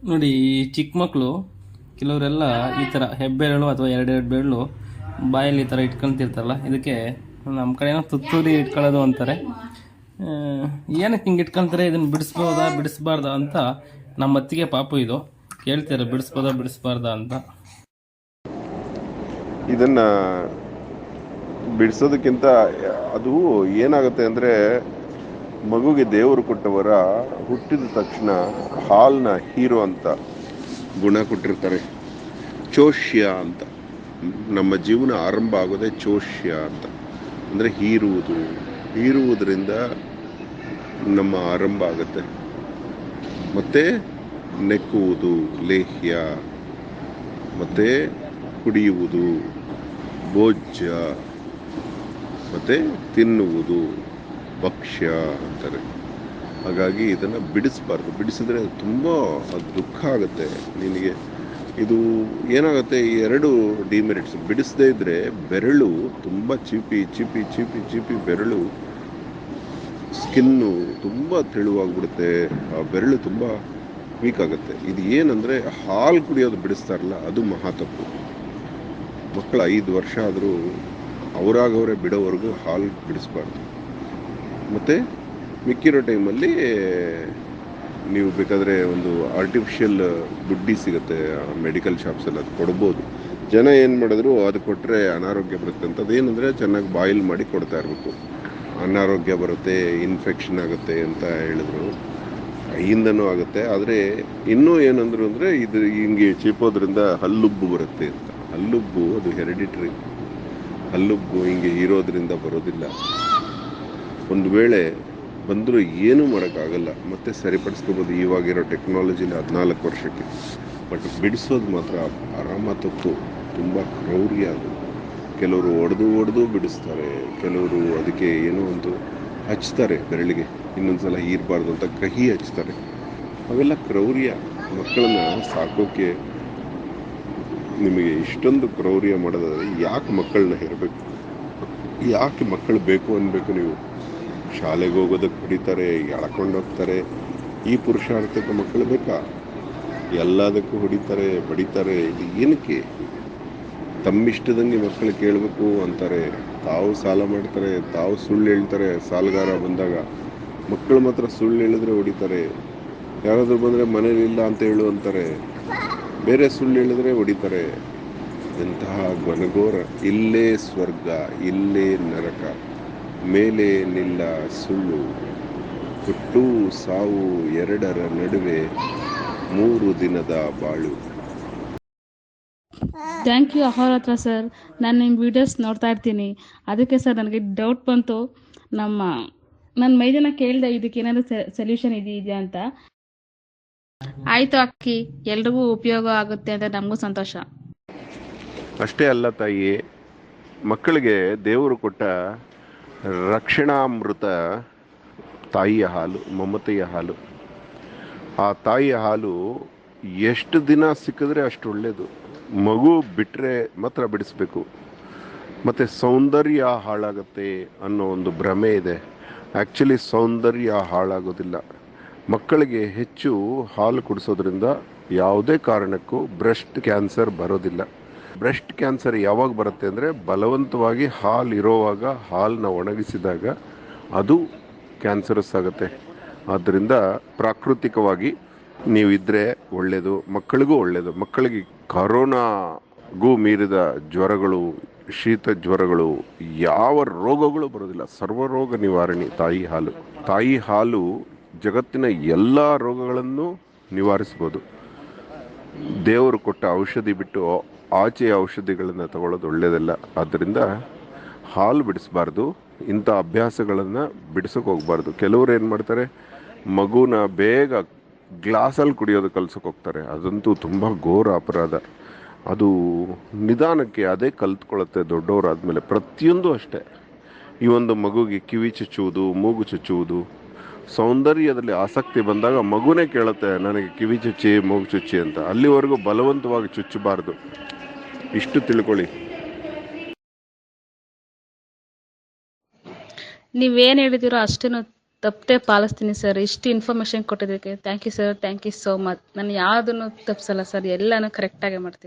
ನೋಡಿ, ಈ ಚಿಕ್ಕ ಮಕ್ಕಳು ಕೆಲವರೆಲ್ಲ ಈ ಥರ ಹೆಬ್ಬೆರಳು ಅಥವಾ ಎರಡೆರಡು ಬೆರಳು ಬಾಯಲ್ಲಿ ಈ ಥರ ಇಟ್ಕೊಳ್ತಿರ್ತಾರಲ್ಲ, ಇದಕ್ಕೆ ನಮ್ಮ ಕಡೆ ಏನೋ ತುತ್ತೂರಿ ಇಟ್ಕೊಳ್ಳೋದು ಅಂತಾರೆ. ಏನಕ್ಕೆ ಹಿಂಗೆ ಇಟ್ಕೊಳ್ತಾರೆ, ಇದನ್ನು ಬಿಡಿಸ್ಬೋದಾ ಬಿಡಿಸ್ಬಾರ್ದಾ ಅಂತ ನಮ್ಮ ಅತ್ತಿಗೆ ಪಾಪು ಇದು ಕೇಳ್ತಾರೆ, ಬಿಡಿಸ್ಬೋದಾ ಬಿಡಿಸ್ಬಾರ್ದಾ ಅಂತ. ಇದನ್ನ ಬಿಡಿಸೋದಕ್ಕಿಂತ ಅದು ಏನಾಗುತ್ತೆ ಅಂದರೆ, ಮಗುಗೆ ದೇವರು ಕೊಟ್ಟವರ ಹುಟ್ಟಿದ ತಕ್ಷಣ ಹಾಲನ್ನ ಹೀರೋ ಅಂತ ಗುಣ ಕೊಟ್ಟಿರ್ತಾರೆ. ಚೋಷ್ಯ ಅಂತ. ನಮ್ಮ ಜೀವನ ಆರಂಭ ಆಗೋದೇ ಚೋಷ್ಯ ಅಂತ, ಅಂದರೆ ಹೀರುವುದರಿಂದ ನಮ್ಮ ಆರಂಭ ಆಗುತ್ತೆ. ಮತ್ತೆ ನೆಕ್ಕುವುದು ಲೇಹ್ಯ, ಮತ್ತೆ ಕುಡಿಯುವುದು ಭೋಜ್ಯ, ಮತ್ತೆ ತಿನ್ನುವುದು ಭಕ್ಷ್ಯ ಅಂತಾರೆ. ಹಾಗಾಗಿ ಇದನ್ನು ಬಿಡಿಸಬಾರ್ದು. ಬಿಡಿಸಿದ್ರೆ ತುಂಬ ದುಃಖ ಆಗುತ್ತೆ ನಿನಗೆ. ಇದು ಏನಾಗುತ್ತೆ, ಈ ಎರಡು ಡಿಮೆರಿಟ್ಸ್. ಬಿಡಿಸದೇ ಇದ್ರೆ ಬೆರಳು ತುಂಬ ಚೀಪಿ ಚೀಪಿ ಚೀಪಿ ಚೀಪಿ ಬೆರಳು, ಸ್ಕಿನ್ನು ತುಂಬ ತೆಳುವಾಗ್ಬಿಡುತ್ತೆ, ಆ ಬೆರಳು ತುಂಬ ವೀಕ್ ಆಗುತ್ತೆ. ಇದು ಏನಂದರೆ, ಹಾಲು ಕುಡಿಯೋದು ಬಿಡಿಸ್ತಾರಲ್ಲ, ಅದು ಮಹಾ ತಪ್ಪು. ಮಕ್ಕಳು 5 ವರ್ಷ ಆದರೂ ಅವರಾಗವರೇ ಬಿಡೋವರೆಗೂ ಹಾಲು ಬಿಡಿಸ್ಬಾರ್ದು. ಮತ್ತು ಮಿಕ್ಕಿರೋ ಟೈಮಲ್ಲಿ ನೀವು ಬೇಕಾದರೆ ಒಂದು ಆರ್ಟಿಫಿಷಿಯಲ್ ಬುಡ್ಡಿ ಸಿಗುತ್ತೆ ಮೆಡಿಕಲ್ ಶಾಪ್ಸಲ್ಲಿ, ಅದು ಕೊಡ್ಬೋದು. ಜನ ಏನು ಮಾಡಿದ್ರು, ಅದು ಕೊಟ್ಟರೆ ಅನಾರೋಗ್ಯ ಬರುತ್ತೆ ಅಂತ. ಅದೇನೆಂದರೆ, ಚೆನ್ನಾಗಿ ಬಾಯ್ಲ್ ಮಾಡಿ ಕೊಡ್ತಾ ಇರಬೇಕು. ಅನಾರೋಗ್ಯ ಬರುತ್ತೆ, ಇನ್ಫೆಕ್ಷನ್ ಆಗುತ್ತೆ ಅಂತ ಹೇಳಿದ್ರು. ಕೈಯಿಂದನೂ ಆಗುತ್ತೆ. ಆದರೆ ಇನ್ನೂ ಏನಂದ್ರು ಅಂದರೆ, ಇದು ಹಿಂಗೆ ಚೀಪೋದ್ರಿಂದ ಹಲ್ಲುಬ್ಬು ಬರುತ್ತೆ ಅಂತ. ಹಲ್ಲುಬ್ಬು ಅದು ಹೆರಿಡಿಟ್ರಿ. ಹಲ್ಲುಬ್ಬು ಹಿಂಗೆ ಇರೋದ್ರಿಂದ ಬರೋದಿಲ್ಲ. ಒಂದು ವೇಳೆ ಬಂದರೂ ಏನೂ ಮಾಡೋಕ್ಕಾಗಲ್ಲ, ಮತ್ತೆ ಸರಿಪಡಿಸ್ಕೋಬೋದು ಇವಾಗಿರೋ ಟೆಕ್ನಾಲಜಿಲಿ 14 ವರ್ಷಕ್ಕೆ. ಬಟ್ ಬಿಡಿಸೋದು ಮಾತ್ರ ಆರಾಮ ತಪ್ಪು, ತುಂಬ ಕ್ರೌರ್ಯ ಅದು. ಕೆಲವರು ಹೊಡೆದು ಬಿಡಿಸ್ತಾರೆ, ಕೆಲವರು ಅದಕ್ಕೆ ಏನೋ ಒಂದು ಹಚ್ತಾರೆ ಬೆರಳಿಗೆ, ಇನ್ನೊಂದ್ಸಲ ಹೀರಬಾರ್ದು ಅಂತ ಕಹಿ ಹಚ್ತಾರೆ. ಅವೆಲ್ಲ ಕ್ರೌರ್ಯ. ಮಕ್ಕಳನ್ನ ಸಾಕೋಕೆ ನಿಮಗೆ ಇಷ್ಟೊಂದು ಕ್ರೌರ್ಯ ಮಾಡೋದಾದರೆ ಯಾಕೆ ಮಕ್ಕಳನ್ನ ಹೇರಬೇಕು? ಯಾಕೆ ಮಕ್ಕಳು ಬೇಕು ಅನ್ಬೇಕು ನೀವು? ಶಾಲೆಗೆ ಹೋಗೋದಕ್ಕೆ ಹೊಡಿತಾರೆ, ಎಳ್ಕೊಂಡು ಹೋಗ್ತಾರೆ. ಈ ಪುರುಷಾರ್ಥಕ್ಕೆ ಮಕ್ಕಳು ಬೇಕಾ? ಎಲ್ಲದಕ್ಕೂ ಹೊಡಿತಾರೆ, ಬಡಿತಾರೆ. ಇದು ಏನಕ್ಕೆ? ತಮ್ಮಿಷ್ಟದಂಗೆ ಮಕ್ಕಳು ಕೇಳಬೇಕು ಅಂತಾರೆ. ತಾವು ಸಾಲ ಮಾಡ್ತಾರೆ, ತಾವು ಸುಳ್ಳು ಹೇಳ್ತಾರೆ. ಸಾಲಗಾರ ಬಂದಾಗ ಮಕ್ಕಳು ಮಾತ್ರ ಸುಳ್ಳು ಹೇಳಿದ್ರೆ ಹೊಡಿತಾರೆ. ಯಾರಾದರೂ ಬಂದರೆ ಮನೇಲಿ ಇಲ್ಲ ಅಂತ ಹೇಳು ಅಂತಾರೆ, ಬೇರೆ ಸುಳ್ಳು ಹೇಳಿದ್ರೆ ಹೊಡಿತಾರೆ. ಎಂತಹ ಘನಘೋರ! ಇಲ್ಲೇ ಸ್ವರ್ಗ, ಇಲ್ಲೇ ನರಕ, ಮೇಲೆ ನಿಲ್ಲ ಸುಳ್ಳು, ಹುಟ್ಟು ಸಾವು ಎರಡರ ನಡುವೆ 3 ದಿನದ ಬಾಳು. Thank you Ahoratra sir. ನಾನು ನಿಮ್ಮ ವೀಡಿಯೋಸ್ ನೋಡ್ತಾ ಇರ್ತೀನಿ. ಅದಕ್ಕೆ ಸರ್ ನನಗೆ ಡೌಟ್ ಬಂತು. ನನ್ನ ಮೈದನ ಕೇಳಿದೆ, ಇದಕ್ಕೆ ಏನಾದರೂ ಸೊಲ್ಯೂಷನ್ ಇದೆಯಾ ಅಂತ. ಆಯಿತು ಅಕ್ಕಿ, ಎಲ್ರಿಗೂ ಉಪಯೋಗ ಆಗುತ್ತೆ ಅಂತ ನಮಗೂ ಸಂತೋಷ. ಅಷ್ಟೇ ಅಲ್ಲ ತಾಯಿ, ಮಕ್ಕಳಿಗೆ ದೇವರು ಕೊಟ್ಟ ರಕ್ಷಣಾಮೃತ ತಾಯಿಯ ಹಾಲು, ಮಮತೆಯ ಹಾಲು. ಆ ತಾಯಿಯ ಹಾಲು ಎಷ್ಟು ದಿನ ಸಿಕ್ಕಿದ್ರೆ ಅಷ್ಟು ಒಳ್ಳೆಯದು. ಮಗು ಬಿಟ್ಟರೆ ಮಾತ್ರ ಬಿಡಿಸ್ಬೇಕು. ಮತ್ತು ಸೌಂದರ್ಯ ಹಾಳಾಗತ್ತೆ ಅನ್ನೋ ಒಂದು ಭ್ರಮೆ ಇದೆ. ಆ್ಯಕ್ಚುಲಿ ಸೌಂದರ್ಯ ಹಾಳಾಗೋದಿಲ್ಲ. ಮಕ್ಕಳಿಗೆ ಹೆಚ್ಚು ಹಾಲು ಕುಡಿಸೋದ್ರಿಂದ ಯಾವುದೇ ಕಾರಣಕ್ಕೂ ಬ್ರೆಸ್ಟ್ ಕ್ಯಾನ್ಸರ್ ಬರೋದಿಲ್ಲ. ಬ್ರೆಸ್ಟ್ ಕ್ಯಾನ್ಸರ್ ಯಾವಾಗ ಬರುತ್ತೆ ಅಂದರೆ, ಬಲವಂತವಾಗಿ ಹಾಲು ಇರೋವಾಗ ಹಾಲನ್ನ ಒಣಗಿಸಿದಾಗ ಅದು ಕ್ಯಾನ್ಸರಸ್ ಆಗುತ್ತೆ. ಆದ್ದರಿಂದ ಪ್ರಾಕೃತಿಕವಾಗಿ ನೀವಿದ್ದರೆ ಒಳ್ಳೆಯದು, ಮಕ್ಕಳಿಗೂ ಒಳ್ಳೆಯದು. ಮಕ್ಕಳಿಗೆ ಕರೋನಾಗೂ ಮೀರಿದ ಜ್ವರಗಳು, ಶೀತ ಜ್ವರಗಳು, ಯಾವ ರೋಗಗಳು ಬರೋದಿಲ್ಲ. ಸರ್ವರೋಗ ನಿವಾರಣೆ ತಾಯಿ ಹಾಲು. ತಾಯಿ ಹಾಲು ಜಗತ್ತಿನ ಎಲ್ಲ ರೋಗಗಳನ್ನು ನಿವಾರಿಸ್ಬೋದು. ದೇವರು ಕೊಟ್ಟ ಔಷಧಿ ಬಿಟ್ಟು ಆಚೆಯ ಔಷಧಿಗಳನ್ನು ತಗೊಳ್ಳೋದು ಒಳ್ಳೆಯದಲ್ಲ. ಆದ್ದರಿಂದ ಹಾಲು ಬಿಡಿಸಬಾರ್ದು. ಇಂಥ ಅಭ್ಯಾಸಗಳನ್ನು ಬಿಡಿಸೋಕೆ ಹೋಗ್ಬಾರ್ದು. ಕೆಲವರು ಏನು ಮಾಡ್ತಾರೆ, ಮಗುನ ಬೇಗ ಗ್ಲಾಸಲ್ಲಿ ಕುಡಿಯೋದು ಕಲ್ಸೋಕೆ ಹೋಗ್ತಾರೆ. ಅದಂತೂ ತುಂಬ ಘೋರ ಅಪರಾಧ. ಅದು ನಿಧಾನಕ್ಕೆ ಅದೇ ಕಲ್ತ್ಕೊಳ್ಳುತ್ತೆ ದೊಡ್ಡವರಾದಮೇಲೆ. ಪ್ರತಿಯೊಂದು ಅಷ್ಟೇ. ಈ ಒಂದು ಮಗುಗೆ ಕಿವಿ ಚುಚ್ಚುವುದು, ಮೂಗು ಚುಚ್ಚುವುದು, ಸೌಂದರ್ಯದಲ್ಲಿ ಆಸಕ್ತಿ ಬಂದಾಗ ಮಗುನೇ ಕೇಳುತ್ತೆ, ನನಗೆ ಕಿವಿ ಚುಚ್ಚಿ ಮೂಗು ಚುಚ್ಚಿ ಅಂತ. ಅಲ್ಲಿವರೆಗೂ ಬಲವಂತವಾಗಿ ಚುಚ್ಚಬಾರ್ದು. ಇಷ್ಟು ತಿಳ್ಕೊಳ್ಳಿ. ನೀವೇನು ಹೇಳಿದಿರೋ ಅಷ್ಟೇನು ತಪ್ಪದೆ ಪಾಲಿಸ್ತೀನಿ ಸರ್. ಇಷ್ಟು ಇನ್ಫಾರ್ಮೇಷನ್ ಕೊಟ್ಟಿದ್ದಕ್ಕೆ thank you sir, thank you so much. ನಾನು ಯಾವುದನ್ನು ತಪ್ಪಿಸಲ್ಲ ಸರ್, ಎಲ್ಲನೂ ಕರೆಕ್ಟಾಗಿ ಮಾಡ್ತೀನಿ.